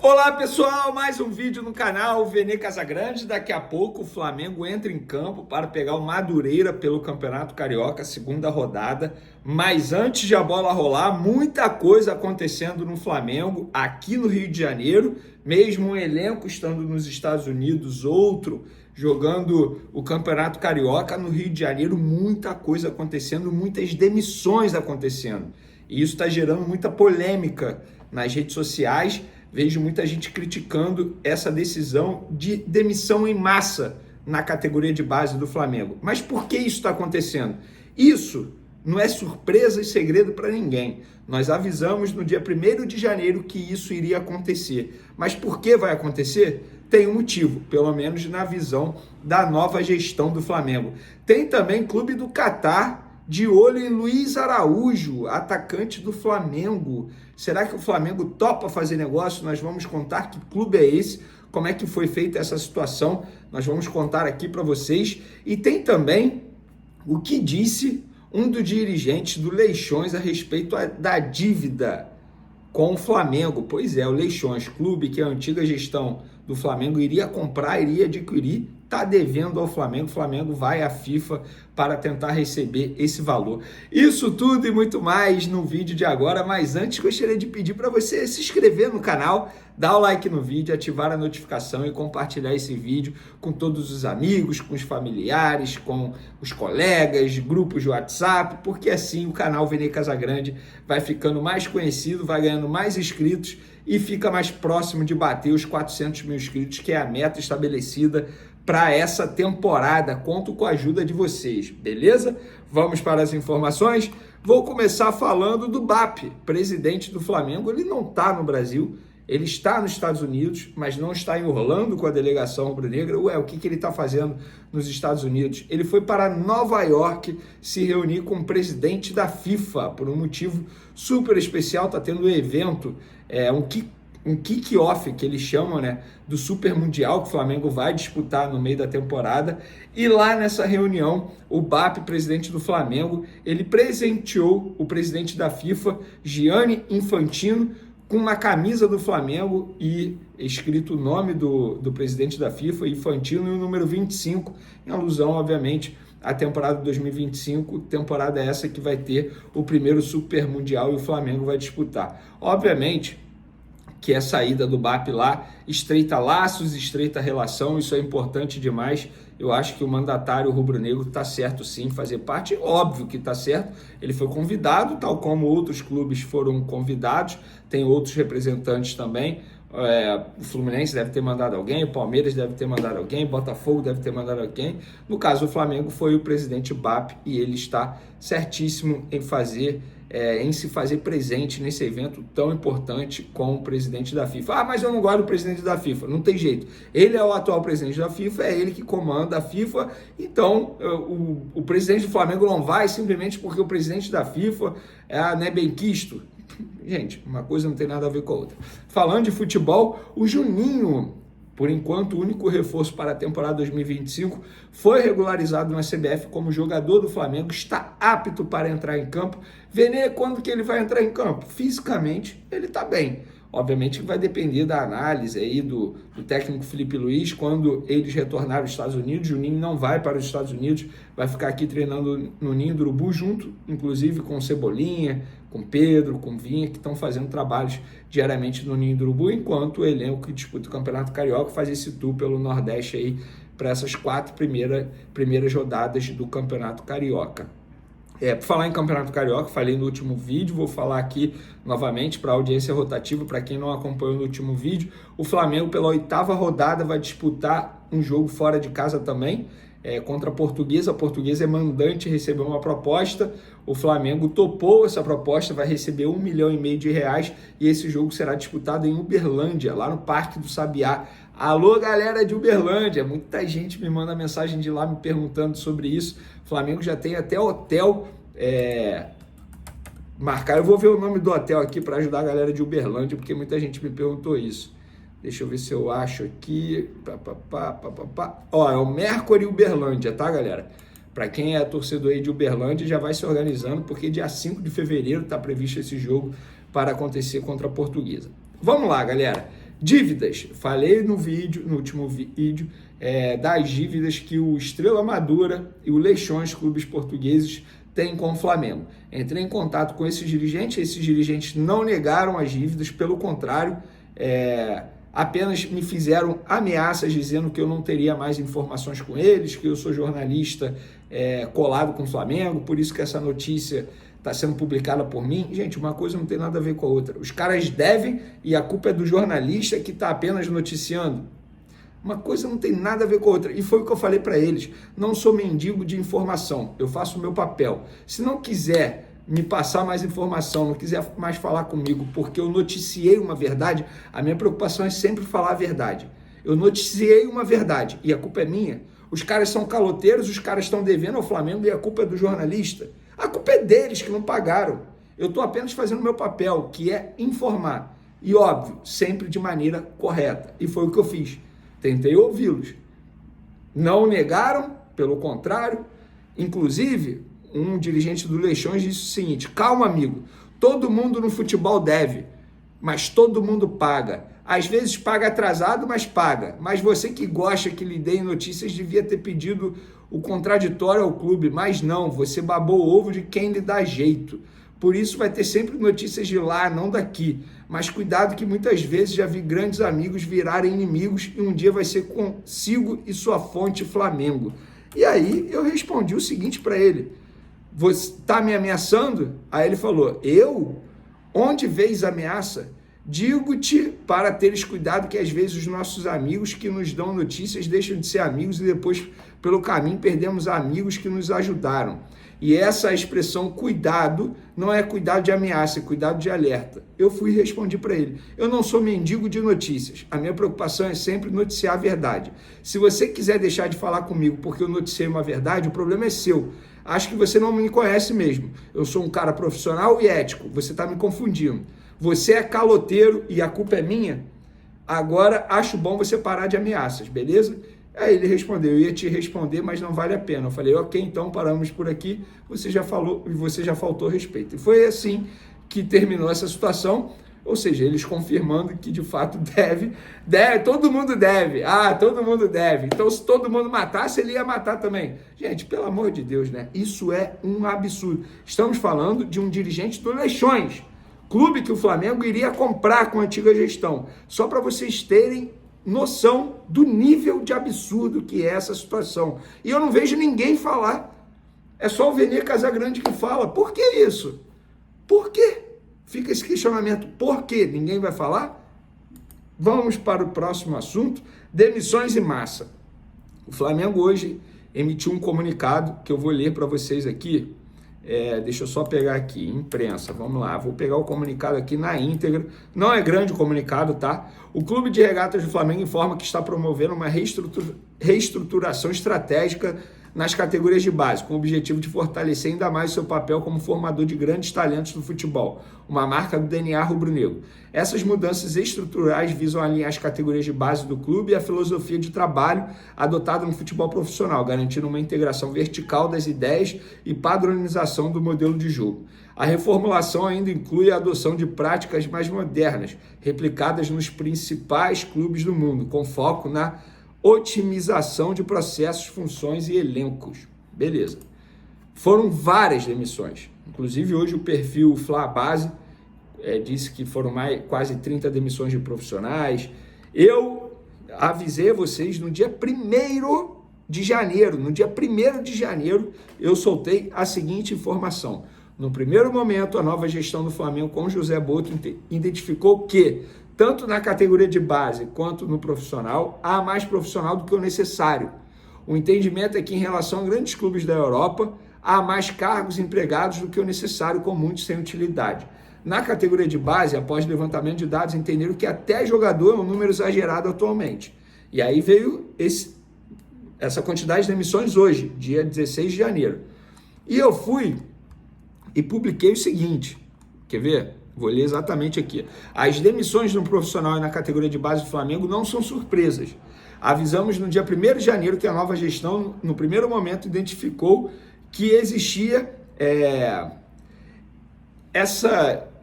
Olá pessoal, mais um vídeo no canal Vene Casagrande. Daqui a pouco o Flamengo entra em campo para pegar o Madureira pelo Campeonato Carioca, segunda rodada. Mas antes de a bola rolar, muita coisa acontecendo no Flamengo, aqui no Rio de Janeiro, mesmo um elenco estando nos Estados Unidos, outro jogando o Campeonato Carioca no Rio de Janeiro, muita coisa acontecendo, muitas demissões acontecendo. E isso está gerando muita polêmica nas redes sociais. Vejo muita gente criticando essa decisão de demissão em massa na categoria de base do Flamengo. Mas por que isso está acontecendo? Isso não é surpresa e segredo para ninguém. Nós avisamos no dia 1º de janeiro que isso iria acontecer. Mas por que vai acontecer? Tem um motivo, pelo menos na visão da nova gestão do Flamengo. Tem também Clube do Catar de olho em Luiz Araújo, atacante do Flamengo. Será que o Flamengo topa fazer negócio? Nós vamos contar que clube é esse, como é que foi feita essa situação. Nós vamos contar aqui para vocês. E tem também o que disse um dos dirigentes do Leixões a respeito da dívida com o Flamengo. Pois é, o Leixões, clube que a antiga gestão do Flamengo iria comprar, iria adquirir, está devendo ao Flamengo. O Flamengo vai à FIFA para tentar receber esse valor. Isso tudo e muito mais no vídeo de agora, mas antes gostaria de pedir para você se inscrever no canal, dar o like no vídeo, ativar a notificação e compartilhar esse vídeo com todos os amigos, com os familiares, com os colegas, grupos de WhatsApp, porque assim o canal Vene Casagrande vai ficando mais conhecido, vai ganhando mais inscritos e fica mais próximo de bater os 400 mil inscritos, que é a meta estabelecida para essa temporada. Conto com a ajuda de vocês, beleza? Vamos para as informações. Vou começar falando do BAP, presidente do Flamengo. Ele não está no Brasil, ele está nos Estados Unidos, mas não está em Orlando com a delegação rubro-negra. Ué, o que ele está fazendo nos Estados Unidos? Ele foi para Nova York se reunir com o presidente da FIFA, por um motivo super especial. Está tendo um evento, um kick-off, que eles chamam, né, do Super Mundial, que o Flamengo vai disputar no meio da temporada. E lá nessa reunião, o BAP, presidente do Flamengo, ele presenteou o presidente da FIFA, Gianni Infantino, com uma camisa do Flamengo e escrito o nome do presidente da FIFA, Infantino, e o número 25, em alusão, obviamente, à temporada de 2025, temporada essa que vai ter o primeiro Super Mundial e o Flamengo vai disputar. Obviamente que a saída do BAP lá estreita laços, estreita relação, isso é importante demais. Eu acho que o mandatário rubro-negro está certo sim, fazer parte, óbvio que está certo. Ele foi convidado, tal como outros clubes foram convidados, tem outros representantes também. O Fluminense deve ter mandado alguém, o Palmeiras deve ter mandado alguém, o Botafogo deve ter mandado alguém. No caso, o Flamengo foi o presidente BAP e ele está certíssimo em se fazer presente nesse evento tão importante com o presidente da FIFA. Ah, mas eu não gosto do presidente da FIFA. Não tem jeito. Ele é o atual presidente da FIFA, é ele que comanda a FIFA. Então, o presidente do Flamengo não vai simplesmente porque o presidente da FIFA é benquisto. Gente, uma coisa não tem nada a ver com a outra. Falando de futebol, o Juninho, por enquanto, o único reforço para a temporada 2025, foi regularizado na CBF como jogador do Flamengo, está apto para entrar em campo. Vene, quando que ele vai entrar em campo? Fisicamente, ele está bem. Obviamente vai depender da análise aí do técnico Felipe Luiz, quando eles retornarem aos Estados Unidos. O Ninho não vai para os Estados Unidos, vai ficar aqui treinando no Ninho do Urubu, junto, inclusive, com Cebolinha, com Pedro, com Vinha, que estão fazendo trabalhos diariamente no Ninho do Urubu, enquanto o elenco que disputa o Campeonato Carioca faz esse tour pelo Nordeste aí para essas 4 primeiras rodadas do Campeonato Carioca. Por falar em Campeonato Carioca, falei no último vídeo, vou falar aqui novamente para a audiência rotativa, para quem não acompanhou no último vídeo. O Flamengo, pela 8ª rodada, vai disputar um jogo fora de casa também, contra a Portuguesa. A Portuguesa é mandante, recebeu uma proposta, o Flamengo topou essa proposta, vai receber R$1,5 milhão de reais, e esse jogo será disputado em Uberlândia, lá no Parque do Sabiá. Alô, galera de Uberlândia, muita gente me manda mensagem de lá me perguntando sobre isso. O Flamengo já tem até hotel marcado. Eu vou ver o nome do hotel aqui para ajudar a galera de Uberlândia, porque muita gente me perguntou isso. Deixa eu ver se eu acho aqui. Ó, é o Mercury Uberlândia, tá, galera? Para quem é torcedor aí de Uberlândia, já vai se organizando, porque dia 5 de fevereiro está previsto esse jogo para acontecer contra a Portuguesa. Vamos lá, galera. Dívidas. Falei no último vídeo, das dívidas que o Estrela Amadora e o Leixões, clubes portugueses, têm com o Flamengo. Entrei em contato com esses dirigentes não negaram as dívidas, pelo contrário, apenas me fizeram ameaças dizendo que eu não teria mais informações com eles, que eu sou jornalista colado com o Flamengo, por isso que essa notícia está sendo publicada por mim. Gente, uma coisa não tem nada a ver com a outra. Os caras devem e a culpa é do jornalista que está apenas noticiando. Uma coisa não tem nada a ver com a outra. E foi o que eu falei para eles. Não sou mendigo de informação. Eu faço o meu papel. Se não quiser me passar mais informação, não quiser mais falar comigo porque eu noticiei uma verdade, a minha preocupação é sempre falar a verdade. Eu noticiei uma verdade e a culpa é minha. Os caras são caloteiros, os caras estão devendo ao Flamengo e a culpa é do jornalista. A culpa é deles que não pagaram. Eu estou apenas fazendo o meu papel, que é informar. E óbvio, sempre de maneira correta. E foi o que eu fiz. Tentei ouvi-los. Não negaram, pelo contrário. Inclusive, um dirigente do Leixões disse o seguinte: calma, amigo, todo mundo no futebol deve, mas todo mundo paga. Às vezes paga atrasado, mas paga. Mas você que gosta que lhe deem notícias devia ter pedido o contraditório ao clube, mas não, você babou o ovo de quem lhe dá jeito. Por isso vai ter sempre notícias de lá, não daqui. Mas cuidado que muitas vezes já vi grandes amigos virarem inimigos e um dia vai ser consigo e sua fonte Flamengo. E aí eu respondi o seguinte para ele: você está me ameaçando? Aí ele falou: eu? Onde vês ameaça? Digo-te para teres cuidado que às vezes os nossos amigos que nos dão notícias deixam de ser amigos e depois pelo caminho perdemos amigos que nos ajudaram. E essa expressão cuidado não é cuidado de ameaça, é cuidado de alerta. Eu fui e respondi para ele: eu não sou mendigo de notícias, a minha preocupação é sempre noticiar a verdade. Se você quiser deixar de falar comigo porque eu noticiei uma verdade, o problema é seu. Acho que você não me conhece mesmo. Eu sou um cara profissional e ético, você está me confundindo. Você é caloteiro e a culpa é minha? Agora acho bom você parar de ameaças, beleza? Aí ele respondeu: eu ia te responder, mas não vale a pena. Eu falei: ok, então paramos por aqui, você já falou e você já faltou respeito. E foi assim que terminou essa situação, ou seja, eles confirmando que de fato deve, todo mundo deve, todo mundo deve. Então se todo mundo matasse, ele ia matar também. Gente, pelo amor de Deus, né? Isso é um absurdo. Estamos falando de um dirigente do Leixões, clube que o Flamengo iria comprar com a antiga gestão. Só para vocês terem noção do nível de absurdo que é essa situação. E eu não vejo ninguém falar. É só o Vene Casagrande que fala. Por que isso? Por quê? Fica esse questionamento. Por quê? Ninguém vai falar? Vamos para o próximo assunto. Demissões em massa. O Flamengo hoje emitiu um comunicado que eu vou ler para vocês aqui. Deixa eu só pegar aqui, imprensa, vamos lá, vou pegar o comunicado aqui na íntegra, não é grande o comunicado, tá? O Clube de Regatas do Flamengo informa que está promovendo uma reestruturação estratégica nas categorias de base, com o objetivo de fortalecer ainda mais seu papel como formador de grandes talentos do futebol, uma marca do DNA rubro-negro. Essas mudanças estruturais visam alinhar as categorias de base do clube e a filosofia de trabalho adotada no futebol profissional, garantindo uma integração vertical das ideias e padronização do modelo de jogo. A reformulação ainda inclui a adoção de práticas mais modernas, replicadas nos principais clubes do mundo, com foco na otimização de processos, funções e elencos. Beleza. Foram várias demissões. Inclusive, hoje o perfil Flabase disse que foram quase 30 demissões de profissionais. Eu avisei a vocês no dia 1º de janeiro. No dia 1º de janeiro, eu soltei a seguinte informação. No primeiro momento, a nova gestão do Flamengo com José Boto identificou que tanto na categoria de base quanto no profissional, há mais profissional do que o necessário. O entendimento é que, em relação a grandes clubes da Europa, há mais cargos empregados do que o necessário, com muitos sem utilidade. Na categoria de base, após levantamento de dados, entenderam que até jogador é um número exagerado atualmente. E aí veio essa quantidade de demissões hoje, dia 16 de janeiro. E eu fui e publiquei o seguinte, quer ver? Vou ler exatamente aqui. As demissões no profissional e na categoria de base do Flamengo não são surpresas. Avisamos no dia 1º de janeiro que a nova gestão, no primeiro momento, identificou que existia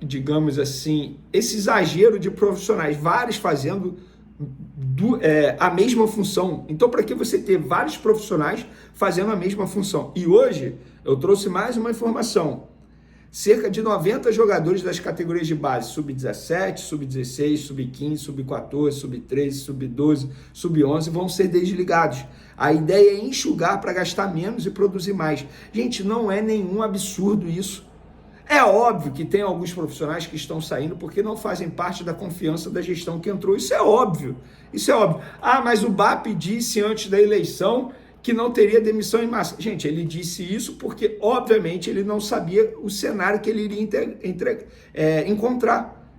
digamos assim, esse exagero de profissionais, vários fazendo a mesma função. Então, para que você ter vários profissionais fazendo a mesma função? E hoje, eu trouxe mais uma informação. Cerca de 90 jogadores das categorias de base, sub-17, sub-16, sub-15, sub-14, sub-13, sub-12, sub-11, vão ser desligados. A ideia é enxugar para gastar menos e produzir mais. Gente, não é nenhum absurdo isso. É óbvio que tem alguns profissionais que estão saindo porque não fazem parte da confiança da gestão que entrou. Isso é óbvio. Isso é óbvio. Ah, mas o BAP disse antes da eleição que não teria demissão em massa. Gente, ele disse isso porque, obviamente, ele não sabia o cenário que ele iria encontrar.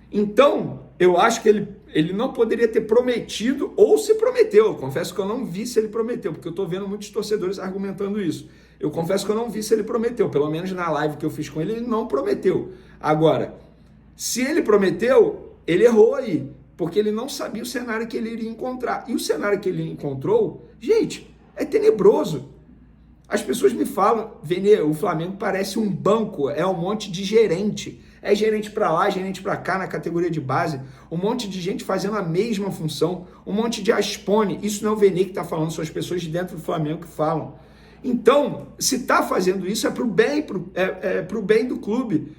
Então, eu acho que ele não poderia ter prometido, ou se prometeu. Eu confesso que eu não vi se ele prometeu, porque eu estou vendo muitos torcedores argumentando isso. Eu confesso que eu não vi se ele prometeu, pelo menos na live que eu fiz com ele, ele não prometeu. Agora, se ele prometeu, ele errou aí, porque ele não sabia o cenário que ele iria encontrar. E o cenário que ele encontrou, gente, é tenebroso. As pessoas me falam, Vene, o Flamengo parece um banco, é um monte de gerente. É gerente para lá, gerente para cá na categoria de base, um monte de gente fazendo a mesma função, um monte de aspone. Isso não é o Vene que está falando, são as pessoas de dentro do Flamengo que falam. Então, se está fazendo isso, é para o bem, pro bem do clube.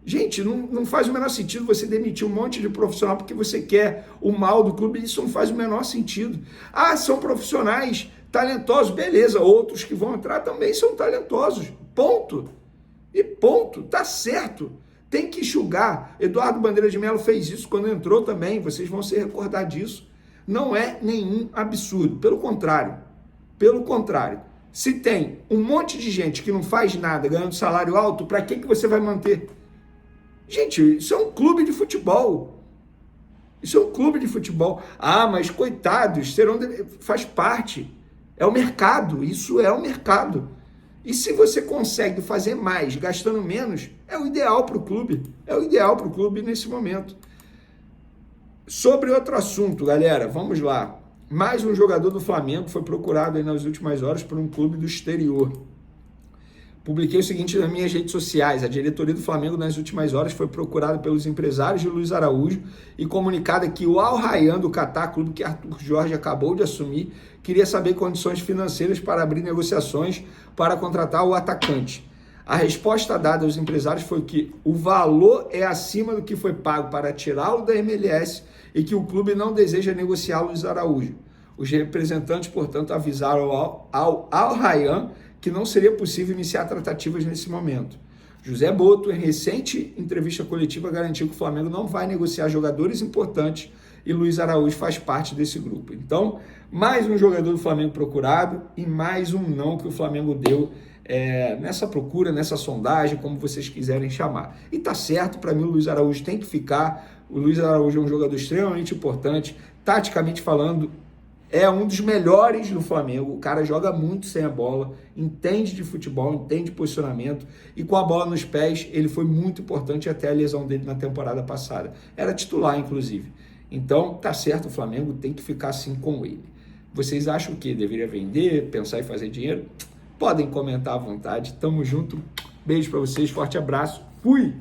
Gente, não faz o menor sentido você demitir um monte de profissional porque você quer o mal do clube, isso não faz o menor sentido. Ah, são profissionais talentosos, beleza, outros que vão entrar também são talentosos, ponto. E ponto, tá certo. Tem que enxugar. Eduardo Bandeira de Mello fez isso quando entrou também, vocês vão se recordar disso. Não é nenhum absurdo, pelo contrário. Pelo contrário. Se tem um monte de gente que não faz nada ganhando salário alto, para que você vai manter? Gente, isso é um clube de futebol. Isso é um clube de futebol. Ah, mas coitados, faz parte. É o mercado, isso é o mercado. E se você consegue fazer mais gastando menos, é o ideal para o clube. É o ideal para o clube nesse momento. Sobre outro assunto, galera, vamos lá. Mais um jogador do Flamengo foi procurado aí nas últimas horas por um clube do exterior. Publiquei o seguinte nas minhas redes sociais. A diretoria do Flamengo nas últimas horas foi procurada pelos empresários de Luiz Araújo e comunicada que o Al Rayyan do Catar, clube que Arthur Jorge acabou de assumir, queria saber condições financeiras para abrir negociações para contratar o atacante. A resposta dada aos empresários foi que o valor é acima do que foi pago para tirá-lo da MLS e que o clube não deseja negociar o Luiz Araújo. Os representantes, portanto, avisaram ao Al Rayyan que não seria possível iniciar tratativas nesse momento. José Boto, em recente entrevista coletiva, garantiu que o Flamengo não vai negociar jogadores importantes e Luiz Araújo faz parte desse grupo. Então, mais um jogador do Flamengo procurado e mais um não que o Flamengo deu nessa procura, nessa sondagem, como vocês quiserem chamar. E tá certo, para mim o Luiz Araújo tem que ficar. O Luiz Araújo é um jogador extremamente importante, taticamente falando, é um dos melhores do Flamengo. O cara joga muito sem a bola, entende de futebol, entende de posicionamento e com a bola nos pés ele foi muito importante até a lesão dele na temporada passada. Era titular, inclusive. Então, tá certo, o Flamengo tem que ficar assim com ele. Vocês acham que deveria vender, pensar em fazer dinheiro? Podem comentar à vontade. Tamo junto. Beijo para vocês, forte abraço. Fui!